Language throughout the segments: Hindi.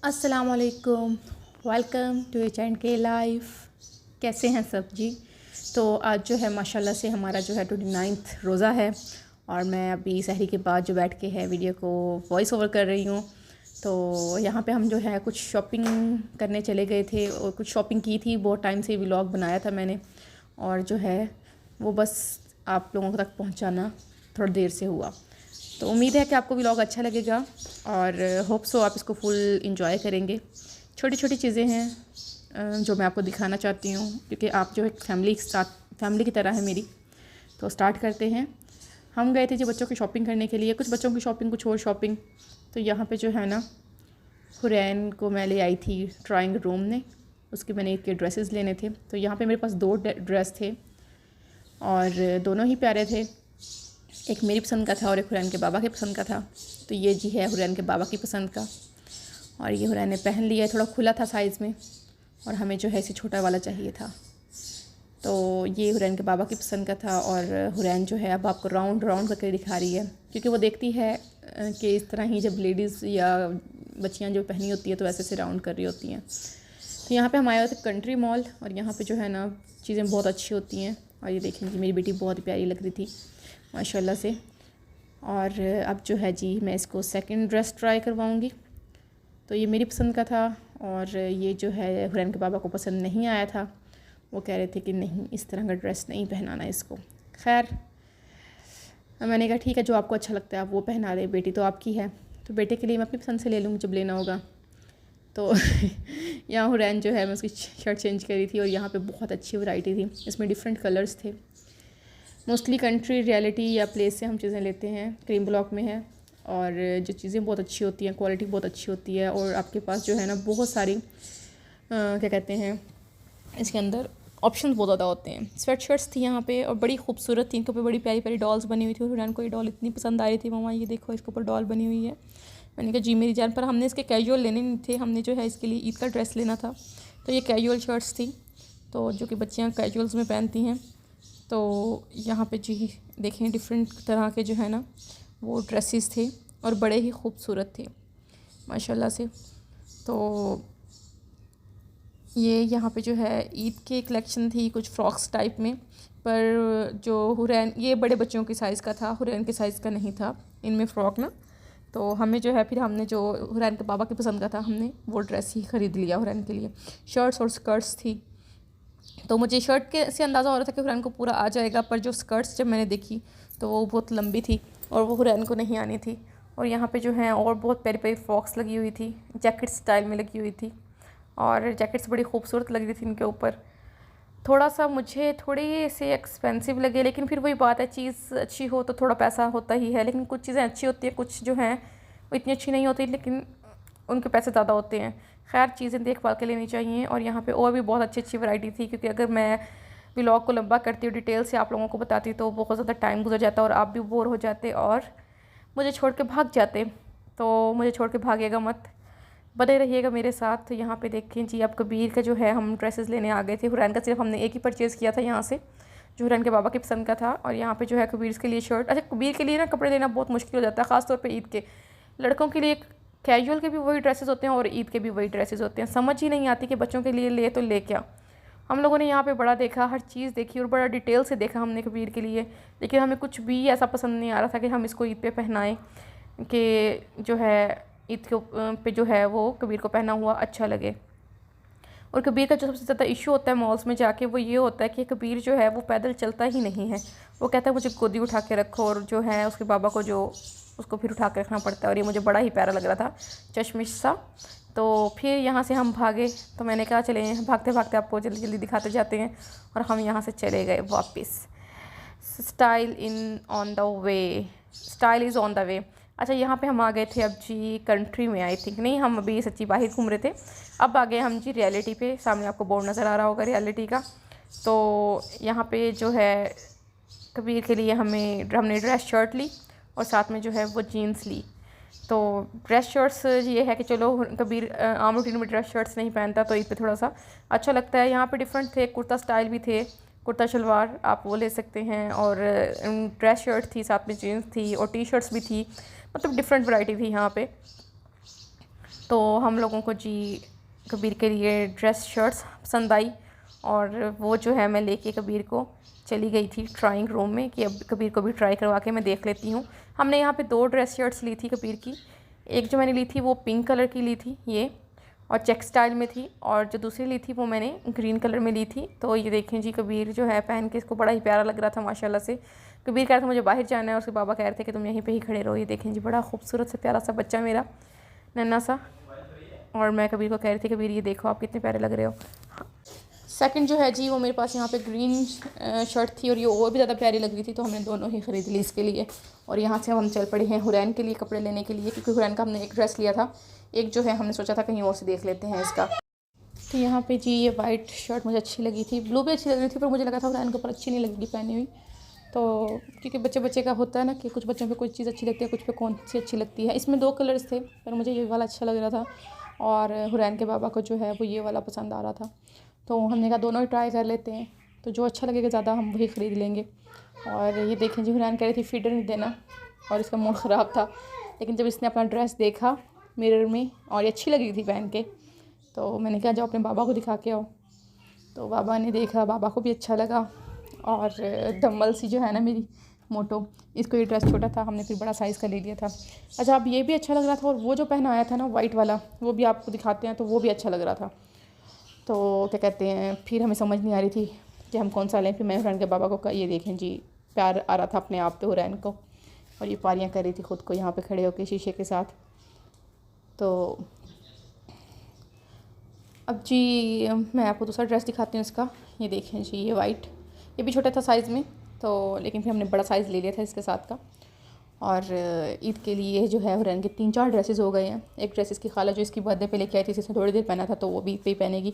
अस्सलामुअलैकुम, वेलकम टू एच एंड के लाइफ। कैसे हैं सब जी। तो आज जो है माशाल्लाह से हमारा जो है 29 रोज़ा है और मैं अभी सहरी के बाद जो बैठ के है वीडियो को वॉइस ओवर कर रही हूँ। तो यहाँ पे हम जो है कुछ शॉपिंग करने चले गए थे और कुछ शॉपिंग की थी। बहुत टाइम से व्लॉग बनाया था मैंने और जो है वो बस आप लोगों तक पहुँचाना थोड़ी देर से हुआ। तो उम्मीद है कि आपको व्लॉग अच्छा लगेगा और होप सो आप इसको फुल इंजॉय करेंगे। छोटी छोटी चीज़ें हैं जो मैं आपको दिखाना चाहती हूँ क्योंकि आप जो एक फैमिली की तरह है मेरी। तो स्टार्ट करते हैं। हम गए थे जो बच्चों की शॉपिंग करने के लिए, कुछ बच्चों की शॉपिंग कुछ और शॉपिंग। तो यहाँ पे जो है ना हुरैन को मैं ले आई थी ड्राइंग रूम ने, उसके मैंने एक के ड्रेसेस लेने थे। तो यहाँ पे मेरे पास 2 ड्रेस थे और दोनों ही प्यारे थे। एक मेरी पसंद का था और एक हुरैन के बाबा के पसंद का था। तो ये जी है हुरैन के बाबा की पसंद का और ये हुरैन ने पहन लिया है। थोड़ा खुला था साइज़ में और हमें जो है इसे छोटा वाला चाहिए था। तो ये हुरैन के बाबा की पसंद का था और हुरैन जो है अब आपको राउंड राउंड करके दिखा रही है क्योंकि वो देखती है कि इस तरह ही जब लेडीज़ या बच्चियाँ जो पहनी होती है तो ऐसे से राउंड कर रही होती हैं। तो यहाँ पे हम आए हुए थे कंट्री मॉल और यहाँ पे जो है ना चीज़ें बहुत अच्छी होती हैं। और ये देखें जी मेरी बेटी बहुत ही प्यारी लग रही थी माशाल्लाह से। और अब जो है जी मैं इसको सेकंड ड्रेस ट्राई करवाऊँगी। तो ये मेरी पसंद का था और ये जो है हुरैन के बाबा को पसंद नहीं आया था। वो कह रहे थे कि नहीं इस तरह का ड्रेस नहीं पहनाना इसको। खैर मैंने कहा ठीक है जो आपको अच्छा लगता है आप वो पहना दे, बेटी तो आपकी है। तो बेटे के लिए मैं अपनी पसंद से ले लूँगी जब लेना होगा। तो यहाँ हुरैन जो है मैं उसकी शर्ट चेंज करी थी और यहाँ पे बहुत अच्छी वैरायटी थी। इसमें डिफरेंट कलर्स थे। मोस्टली कंट्री रियलिटी या प्लेस से हम चीज़ें लेते हैं, क्रीम ब्लॉक में है और जो चीज़ें बहुत अच्छी होती हैं, क्वालिटी बहुत अच्छी होती है और आपके पास जो है ना बहुत सारी क्या कहते हैं इसके अंदर ऑप्शंस बहुत ज़्यादा होते हैं। स्वेट शर्ट्स थी यहाँ पे और बड़ी खूबसूरत थी। इनके ऊपर बड़ी प्यारी प्यारी डॉल्स बनी हुई थी और हुरैन को ये डॉल इतनी पसंद आ रही थी। मामा ये देखो इसके ऊपर डॉल बनी हुई है। मैंने कहा जी मेरी जान, पर हमने इसके कैजुअल लेने नहीं थे, हमने जो है इसके लिए ईद का ड्रेस लेना था। तो ये कैजुअल शर्ट्स थी तो जो कि बच्चियाँ कैजुअल्स में पहनती हैं। तो यहाँ पे जी देखें डिफरेंट तरह के जो है ना वो ड्रेसेस थे और बड़े ही खूबसूरत थे माशाल्लाह से। तो ये यहाँ पे जो है ईद की कलेक्शन थी कुछ फ्रॉक्स टाइप में, पर जो हुरैन ये बड़े बच्चों के साइज़ का था, हुरैन के साइज़ का नहीं था इनमें फ़्रॉक ना। तो हमें जो है फिर हमने जो हुरैन के बाबा की पसंद का था हमने वो ड्रेस ही ख़रीद लिया हुरैन के लिए। शर्ट्स और स्कर्ट्स थी। तो मुझे शर्ट के से अंदाज़ा हो रहा था कि हुरैन को पूरा आ जाएगा, पर जो स्कर्ट्स जब मैंने देखी तो वो बहुत लंबी थी और वो हुरैन को नहीं आनी थी। और यहाँ पे जो है और बहुत प्यारी प्यारी फ्रॉक्स लगी हुई थी, जैकेट स्टाइल में लगी हुई थी और जैकेट्स बड़ी खूबसूरत लग रही थी इनके ऊपर। थोड़ा सा मुझे थोड़ी से एक्सपेंसिव लगे, लेकिन फिर वही बात है चीज़ अच्छी हो तो थोड़ा पैसा होता ही है। लेकिन कुछ चीज़ें अच्छी होती हैं, कुछ जो हैं वो इतनी अच्छी नहीं होती लेकिन उनके पैसे ज़्यादा होते हैं। खैर चीज़ें देखभाल के लेनी चाहिए। और यहाँ पे और भी बहुत अच्छी अच्छी वैरायटी थी क्योंकि अगर मैं व्लॉग को लंबा करती हूँ डिटेल से आप लोगों को बताती तो बहुत ज़्यादा टाइम गुजर जाता और आप भी बोर हो जाते और मुझे छोड़ के भाग जाते। तो मुझे छोड़ के भागिएगा मत, बने रहिएगा मेरे साथ। तो यहाँ पे देखें जी अब कबीर का जो है हम ड्रेसेस लेने आ गए थे। हुरैन का सिर्फ हमने एक ही परचेज़ किया था यहाँ से जो हुरैन के बाबा की पसंद का था। और यहाँ पे जो है कबीर के लिए शर्ट, अच्छा कबीर के लिए ना कपड़े लेना बहुत मुश्किल हो जाता है ख़ासतौर पे ईद के। लड़कों के लिए कैजुअल के भी वही ड्रेसेस होते हैं और ईद के भी वही ड्रेसेस होते हैं। समझ ही नहीं आती कि बच्चों के लिए ले तो ले क्या। हम लोगों ने यहाँ पे बड़ा देखा, हर चीज़ देखी और बड़ा डिटेल से देखा हमने कबीर के लिए, लेकिन हमें कुछ भी ऐसा पसंद नहीं आ रहा था कि हम इसको ईद पे पहनाएं कि जो है ईद के पे जो है वो कबीर को पहना हुआ अच्छा लगे। और कबीर का जो सबसे ज़्यादा इशू होता है मॉल्स में जाके वो ये होता है कि कबीर जो है वो पैदल चलता ही नहीं है। वो कहता है मुझे गोदी उठा के रखो और जो है उसके बाबा को जो उसको फिर उठा के रखना पड़ता है। और ये मुझे बड़ा ही प्यारा लग रहा था चश्मिश सा। तो फिर यहाँ से हम भागे तो मैंने कहा चले भागते भागते आपको जल्दी जल्दी दिखाते जाते हैं और हम यहाँ से चले गए वापस। Style is on the way. अच्छा यहाँ पे हम आ गए थे अब जी कंट्री में, आई थिंक नहीं हम अभी सच्ची बाहर घूम रहे थे। अब आ गए हम जी रियलिटी पे। सामने आपको बोर्ड नज़र आ रहा होगा रियलिटी का। तो यहाँ पे जो है कबीर के लिए हमने ड्रेस शर्ट ली और साथ में जो है वो जीन्स ली। तो ड्रेस शर्ट्स ये है कि चलो कबीर आम रूटीन में ड्रेस शर्ट्स नहीं पहनता तो इस पे थोड़ा सा अच्छा लगता है। यहाँ पे डिफरेंट थे, कुर्ता स्टाइल भी थे, कुर्ता शलवार आप वो ले सकते हैं और ड्रेस शर्ट थी, साथ में जीन्स थी और टी शर्ट्स भी थी, मतलब डिफरेंट वैरायटी थी यहाँ पे। तो हम लोगों को जी कबीर के लिए ड्रेस शर्ट्स पसंद आई और वो जो है मैं लेके कबीर को चली गई थी ट्राइंग रूम में कि अब कबीर को भी ट्राई करवा के मैं देख लेती हूँ। हमने यहाँ पे 2 ड्रेस शर्ट्स ली थी कबीर की। एक जो मैंने ली थी वो पिंक कलर की ली थी ये, और चेक स्टाइल में थी, और जो दूसरी ली थी वो मैंने ग्रीन कलर में ली थी। तो ये देखें जी कबीर जो है पहन के इसको बड़ा ही प्यारा लग रहा था माशाल्लाह से। कबीर कह रहा था मुझे बाहर जाना है और उसके पापा कह रहे थे कि तुम यहीं पे ही खड़े रहो। ये देखें जी बड़ा खूबसूरत सा प्यारा सा बच्चा मेरा नन्ना सा, और मैं कबीर को कह रही थी कबीर ये देखो आप कितने प्यारे लग रहे हो। सेकंड जो है जी वो मेरे पास यहाँ पे ग्रीन शर्ट थी और ये और भी ज़्यादा प्यारी लग रही थी, तो हमने दोनों ही ख़रीद ली इसके लिए। और यहाँ से हम चल पड़े हैं हुरैन के लिए कपड़े लेने के लिए, क्योंकि हुरैन का हमने एक ड्रेस लिया था, एक जो है हमने सोचा था कहीं और से देख लेते हैं इसका। तो यहाँ पे जी ये वाइट शर्ट मुझे अच्छी लगी थी, ब्लू भी अच्छी लग रही थी, पर मुझे लगा था हुरैन के ऊपर अच्छी नहीं लगेगी पहनी हुई। तो क्योंकि बच्चे बच्चे का होता है ना कि कुछ बच्चों पे कोई चीज़ अच्छी लगती है, कुछ पे कौन सी अच्छी लगती है। इसमें 2 कलर्स थे पर मुझे ये वाला अच्छा लग रहा था और हुरैन के बाबा को जो है वो ये वाला पसंद आ रहा था। तो हमने कहा दोनों ही ट्राई कर लेते हैं, तो जो अच्छा लगेगा ज़्यादा हम वही ख़रीद लेंगे। और ये देखें जी हुरैन कह रही थी फीडर नहीं देना और इसका मूड ख़राब था, लेकिन जब इसने अपना ड्रेस देखा मिरर में और ये अच्छी लगी थी पहन के, तो मैंने कहा जाओ अपने बाबा को दिखा के आओ। तो बाबा ने देखा, बाबा को भी अच्छा लगा। और दम्बल सी जो है ना मेरी मोटो, इसको ये ड्रेस छोटा था, हमने फिर बड़ा साइज़ का ले लिया था। अच्छा अब ये भी अच्छा लग रहा था, और वो जो पहना आया था ना वाइट वाला वो भी आपको दिखाते हैं, तो वो भी अच्छा लग रहा था। तो क्या कहते हैं फिर हमें समझ नहीं आ रही थी कि हम कौन सा लें। फिर मैं हुरैन के बाबा को कहा ये देखें जी प्यार आ रहा था अपने आप पे हुरैन को, और ये पारियाँ कर रही थी ख़ुद को यहाँ पे खड़े होकर शीशे के साथ। तो अब जी मैं आपको दूसरा ड्रेस दिखाती हूँ इसका। ये देखें जी ये वाइट, ये भी छोटा था साइज़ में, तो लेकिन फिर हमने बड़ा साइज़ ले लिया था इसके साथ का। और ईद के लिए जो है हुरैन के 3-4 ड्रेसेस हो गए हैं। एक ड्रेस इसकी खाला जो इसकी बर्थडे पे लेके आई थी, इसने थोड़ी देर पहना था तो वो भी पे पहनेगी।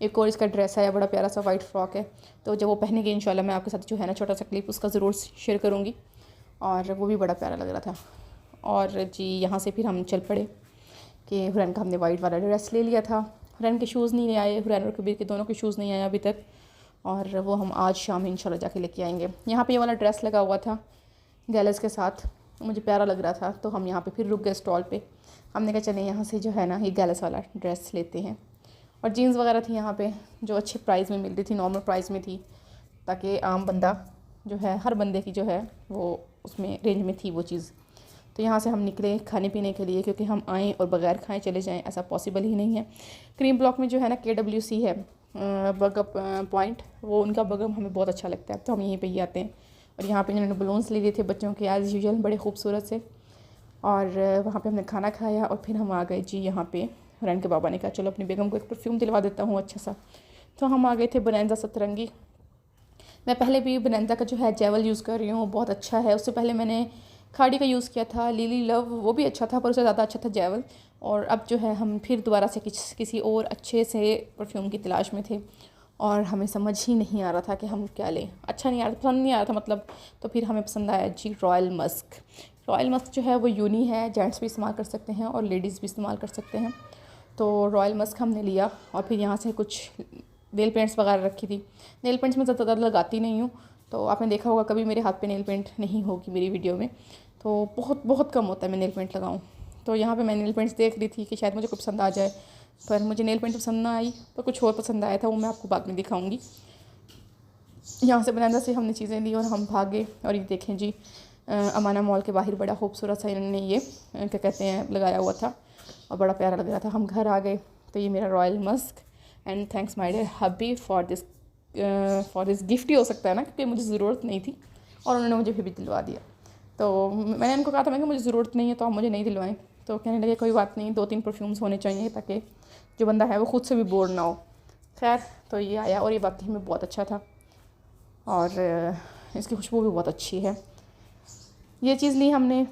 एक और इसका ड्रेस है, बड़ा प्यारा सा वाइट फ्रॉक है, तो जब वो पहनेगी इंशाल्लाह मैं आपके साथ जो है ना छोटा सा क्लिप उसका ज़रूर शेयर करूँगी। और वो भी बड़ा प्यारा लग रहा था। और जी यहाँ से फिर हम चल पड़े कि हुरैन का हमने वाइट वाला ड्रेस ले लिया था। हुरैन के शूज़ नहीं आए, हुरैन और कबीर के दोनों के शूज़ नहीं आए अभी तक, और वो हम आज शाम इंशाल्लाह जाके लेके आएंगे। यहाँ पे ये वाला ड्रेस लगा हुआ था गैलस के साथ, मुझे प्यारा लग रहा था, तो हम यहाँ पे फिर रुक गए स्टॉल पे। हमने कहा चले यहाँ से जो है ना ये गैलस वाला ड्रेस लेते हैं। और जीन्स वगैरह थी यहाँ पे जो अच्छे प्राइस में मिल रही थी, नॉर्मल प्राइस में थी, ताकि आम बंदा जो है हर बंदे की जो है वो उसमें रेंज में थी वो चीज़। तो यहाँ से हम निकले खाने पीने के लिए, क्योंकि हम आएँ और बगैर खाएँ चले जाएँ ऐसा पॉसिबल ही नहीं है। क्रीम ब्लॉक में जो है ना KWC है बर्गर पॉइंट, वो उनका बर्गर हमें बहुत अच्छा लगता है, तो हम यहीं पे ही आते हैं। और यहाँ पे इन्होंने बलून्स ले लिए थे बच्चों के एज़ यूजुअल बड़े खूबसूरत से, और वहाँ पे हमने खाना खाया और फिर हम आ गए जी यहाँ पे। हुरैन के बाबा ने कहा चलो अपनी बेगम को एक परफ्यूम दिलवा देता हूँ अच्छा सा, तो हम आ गए थे बोनेंजा सतरंगी। मैं पहले भी बोनेंजा का जो है जेवल यूज़ कर रही हूँ, बहुत अच्छा है। उससे पहले मैंने खाड़ी का यूज़ किया था लिली लव, वो भी अच्छा था, पर उससे ज़्यादा अच्छा था जेवल। और अब जो है हम फिर दोबारा से किसी और अच्छे से परफ्यूम की तलाश में थे, और हमें समझ ही नहीं आ रहा था कि हम क्या लें। अच्छा नहीं आ रहा, पसंद नहीं आ रहा था मतलब। तो फिर हमें पसंद आया जी रॉयल मस्क। रॉयल मस्क जो है वो यूनी है, जेंट्स भी इस्तेमाल कर सकते हैं और लेडीज़ भी इस्तेमाल कर सकते हैं। तो रॉयल मस्क हमने लिया, और फिर यहाँ से कुछ नेल पेंट्स वगैरह रखी थी। नेल पेंट्स मैं ज़्यादा लगाती नहीं हूँ, तो आपने देखा होगा कभी मेरे हाथ पे नेल पेंट नहीं होगी मेरी वीडियो में, तो बहुत कम होता है मैं नेल पेंट लगाऊँ। तो यहाँ पे मैं नेल पेंट्स देख रही थी कि शायद मुझे कुछ पसंद आ जाए, पर मुझे नेल पेंट पसंद ना आई, पर कुछ और पसंद आया था, वो मैं आपको बाद में दिखाऊंगी। यहाँ से बोनेंजा से हमने चीज़ें ली और हम भागे। और ये देखें जी अमाना मॉल के बाहर बड़ा खूबसूरत सा इन्होंने ये क्या कहते हैं लगाया हुआ था, और बड़ा प्यारा लग रहा था। हम घर आ गए, तो ये मेरा royal musk, and thanks my dear hubby for this gift ही हो सकता है ना, क्योंकि मुझे ज़रूरत नहीं थी और उन्होंने मुझे भी दिलवा दिया। तो मैंने उनको कहा था मैं कि मुझे ज़रूरत नहीं है तो आप मुझे नहीं दिलवाएं, तो कहने लगे कोई बात नहीं, 2-3 परफ्यूम्स होने चाहिए ताकि जो बंदा है वो ख़ुद से भी बोर ना हो। खैर तो ये आया, और ये वाकई में बहुत अच्छा था, और इसकी खुशबू भी बहुत अच्छी है। ये चीज़ ली हमने,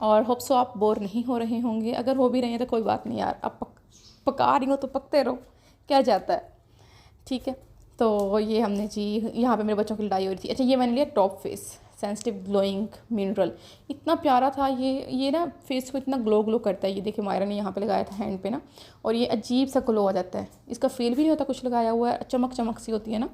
और होप सो आप बोर नहीं हो रहे होंगे। अगर हो भी रहे हैं तो कोई बात नहीं यार, आप पका रही हो तो पकते रहो, क्या जाता है, ठीक है। तो ये हमने जी यहाँ पे मेरे बच्चों की लड़ाई हो रही थी। अच्छा ये मैंने लिया top face sensitive glowing mineral, इतना प्यारा था ये ना फेस को इतना ग्लो करता है। ये देखिए मायरा ने यहाँ पे लगाया था हैंड पे ना, और ये अजीब सा ग्लो आ जाता है, इसका फील भी नहीं होता कुछ लगाया हुआ है, चमक सी होती है ना,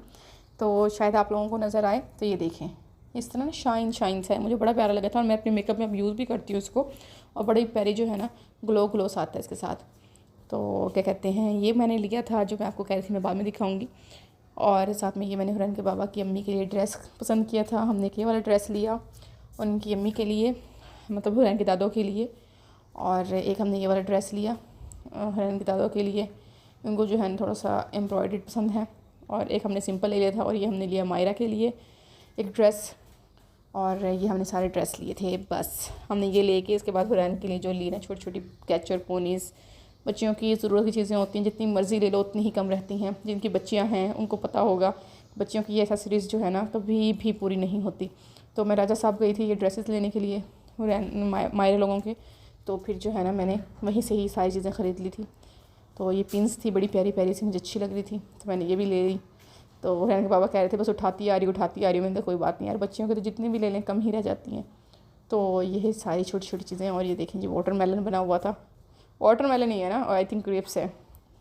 तो शायद आप लोगों को नज़र आए। तो ये देखें इस तरह ना शाइन सा है, मुझे बड़ा प्यारा लगा था, और मैं अपने मेकअप में अब यूज़ भी करती हूँ इसको, और बड़ी प्यारी जो है ना ग्लो ग्लो सा आता है इसके साथ। तो क्या कहते हैं, ये मैंने लिया था, जो मैं आपको कह रही थी मैं बाद में दिखाऊंगी। और साथ में ये मैंने हुरैन के बाबा की अम्मी के लिए ड्रेस पसंद किया था, हमने ये वाला ड्रेस लिया उनकी अम्मी के लिए, मतलब हुरैन के दादों के लिए। और एक हमने ये वाला ड्रेस लिया हुरैन के दादों के लिए, उनको जो है थोड़ा सा एम्ब्रॉयडर्ड पसंद है। और एक हमने सिंपल ले लिया था, और ये हमने लिया मायरा के लिए एक ड्रेस। और ये हमने सारे ड्रेस लिए थे। बस हमने ये लेके इसके बाद हुरैन के लिए जो ली ना छोटी छोटी कैचर पोनीज़, बच्चियों की ज़रूरत की चीज़ें होती हैं, जितनी मर्ज़ी ले लो उतनी ही कम रहती हैं। जिनकी बच्चियां हैं उनको पता होगा बच्चियों की ये एक्सेसरीज़ जो है ना कभी भी पूरी नहीं होती। तो मैं राजा साहब गई थी ये ड्रेसेस लेने के लिए मायरे लोगों के। तो फिर जो है ना मैंने वहीं से ही सारी चीज़ें ख़रीद ली थी। तो ये पिंस थी बड़ी प्यारी प्यारी सी, मुझे अच्छी लग रही थी, तो मैंने ये भी ले ली। तो हुरैन के बाबा कह रहे थे बस उठाती आ रही हूँ। मैंने कहा कोई बात नहीं यार, बच्चियों के तो जितनी भी ले लें कम ही रह जाती हैं। तो ये सारी छोटी छोटी चीज़ें। और ये देखें जी वाटरमेलन बना हुआ था, वाटरमेलन ही है ना, और आई थिंक ग्रेप्स है।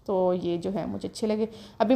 तो ये जो है मुझे अच्छे लगे। अभी